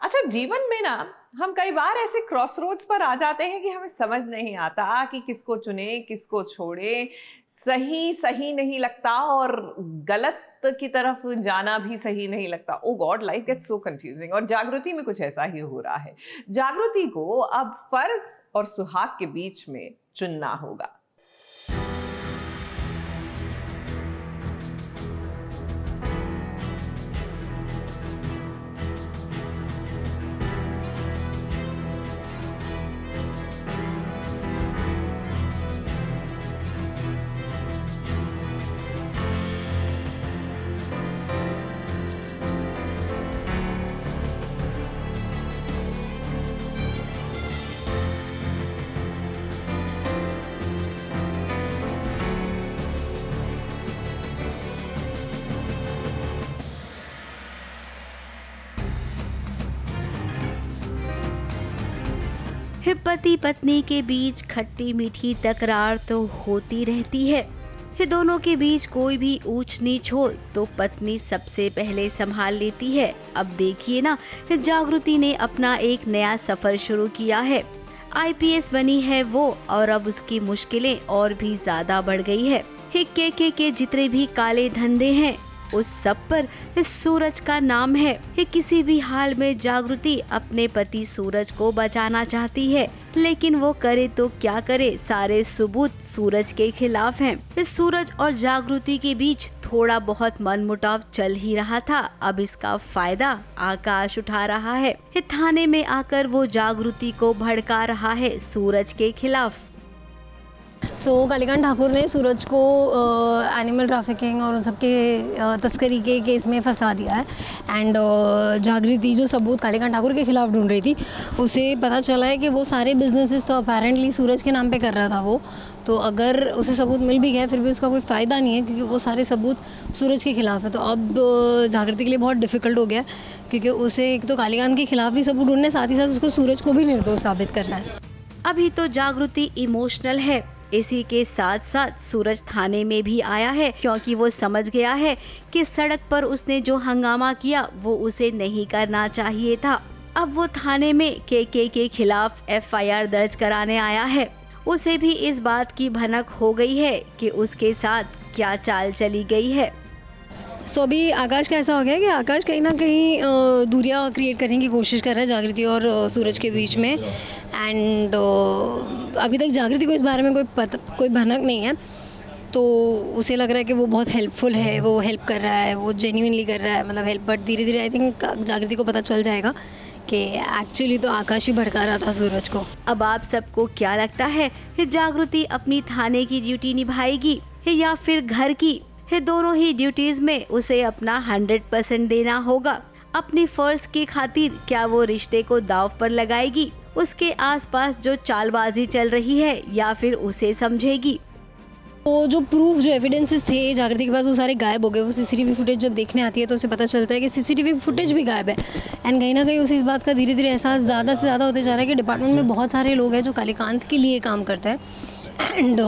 अच्छा, जीवन में ना हम कई बार ऐसे क्रॉस रोड्स पर आ जाते हैं कि हमें समझ नहीं आता कि किसको चुने किसको छोड़े। सही सही नहीं लगता और गलत की तरफ जाना भी सही नहीं लगता। Oh God, life gets so confusing. और जागृति में कुछ ऐसा ही हो रहा है। जागृति को अब फर्ज और सुहाग के बीच में चुनना होगा। पति पत्नी के बीच खट्टी मीठी तकरार तो होती रहती है। दोनों के बीच कोई भी ऊंच नीच हो तो पत्नी सबसे पहले संभाल लेती है। अब देखिए ना, जागृति ने अपना एक नया सफर शुरू किया है। IPS बनी है वो, और अब उसकी मुश्किलें और भी ज्यादा बढ़ गई है। के जितने भी काले धंधे हैं उस सब पर सूरज का नाम है। किसी भी हाल में जागृति अपने पति सूरज को बचाना चाहती है, लेकिन वो करे तो क्या करे, सारे सबूत सूरज के खिलाफ हैं। सूरज और जागृति के बीच थोड़ा बहुत मनमुटाव चल ही रहा था। अब इसका फायदा आकाश उठा रहा है। थाने में आकर वो जागृति को भड़का रहा है सूरज के खिलाफ। कालीकांत ठाकुर ने सूरज को एनिमल ट्रैफिकिंग और उन सबके तस्करी के केस में फंसा दिया है। एंड जागृति जो सबूत कालीकांत ठाकुर के खिलाफ ढूंढ रही थी, उसे पता चला है कि वो सारे बिजनेसेस तो अपेरेंटली सूरज के नाम पे कर रहा था वो। तो अगर उसे सबूत मिल भी गया फिर भी उसका कोई फ़ायदा नहीं है, क्योंकि वो सारे सबूत सूरज के खिलाफ है। तो अब जागृति के लिए बहुत डिफ़िकल्ट हो गया, क्योंकि उसे एक तो कालीकांत के खिलाफ भी सबूत ढूंढने, साथ ही साथ उसको सूरज को भी निर्दोष साबित करना है। अभी तो जागृति इमोशनल है। इसी के साथ साथ सूरज थाने में भी आया है, क्योंकि वो समझ गया है कि सड़क पर उसने जो हंगामा किया वो उसे नहीं करना चाहिए था। अब वो थाने में के खिलाफ FIR दर्ज कराने आया है। उसे भी इस बात की भनक हो गई है कि उसके साथ क्या चाल चली गई है। अभी आकाश का ऐसा हो गया कि आकाश कहीं ना कहीं दूरियां क्रिएट करने की कोशिश कर रहा है जागृति और सूरज के बीच में। एंड अभी तक जागृति को इस बारे में कोई भनक नहीं है, तो उसे लग रहा है कि वो बहुत हेल्पफुल है, वो हेल्प कर रहा है, वो जेन्युइनली कर रहा है, मतलब हेल्प। बट धीरे धीरे आई थिंक जागृति को पता चल जाएगा कि एक्चुअली तो आकाश ही भड़का रहा था सूरज को। अब आप सबको क्या लगता है, जागृति अपनी थाने की ड्यूटी निभाएगी या फिर घर की? दोनों ही ड्यूटीज में उसे अपना 100% देना होगा। अपनी फर्ज की खातिर क्या वो रिश्ते को दांव पर लगाएगी? उसके आसपास जो चालबाजी चल रही है, या फिर उसे समझेगी? तो जो प्रूफ, जो एविडेंसेस थे जागृति के पास, वो सारे गायब हो गए। वो CCTV फुटेज जब देखने आती है तो उसे पता चलता है कि CCTV फुटेज भी गायब है। एंड कहीं ना कहीं उसे इस बात का धीरे धीरे एहसास ज़्यादा से ज़्यादा होते जा रहा है कि डिपार्टमेंट में बहुत सारे लोग हैं जो कालीकांत के लिए काम करते हैं। एंड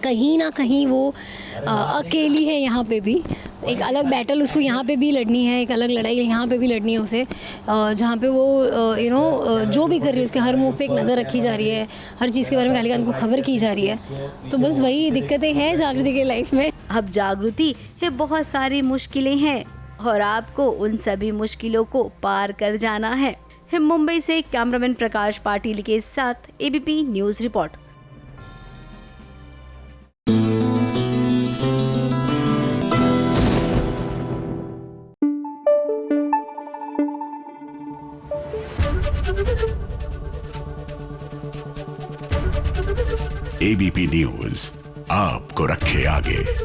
कहीं ना कहीं वो अकेली है यहाँ पे भी। एक अलग बैटल उसको यहाँ पे भी लड़नी है, एक अलग लड़ाई यहाँ पे भी लड़नी है उसे, जहाँ पे वो जो भी कर रही है उसके हर मूव पे एक नज़र रखी जा रही है, हर चीज़ के बारे में कालीकांत को खबर की जा रही है। तो बस वही दिक्कतें हैं जागृति के लाइफ में। अब जागृति है, बहुत सारी मुश्किलें हैं और आपको उन सभी मुश्किलों को पार कर जाना है। मुंबई से कैमरामैन प्रकाश पाटिल के साथ ABP news report. ABP news आपको रखे आगे।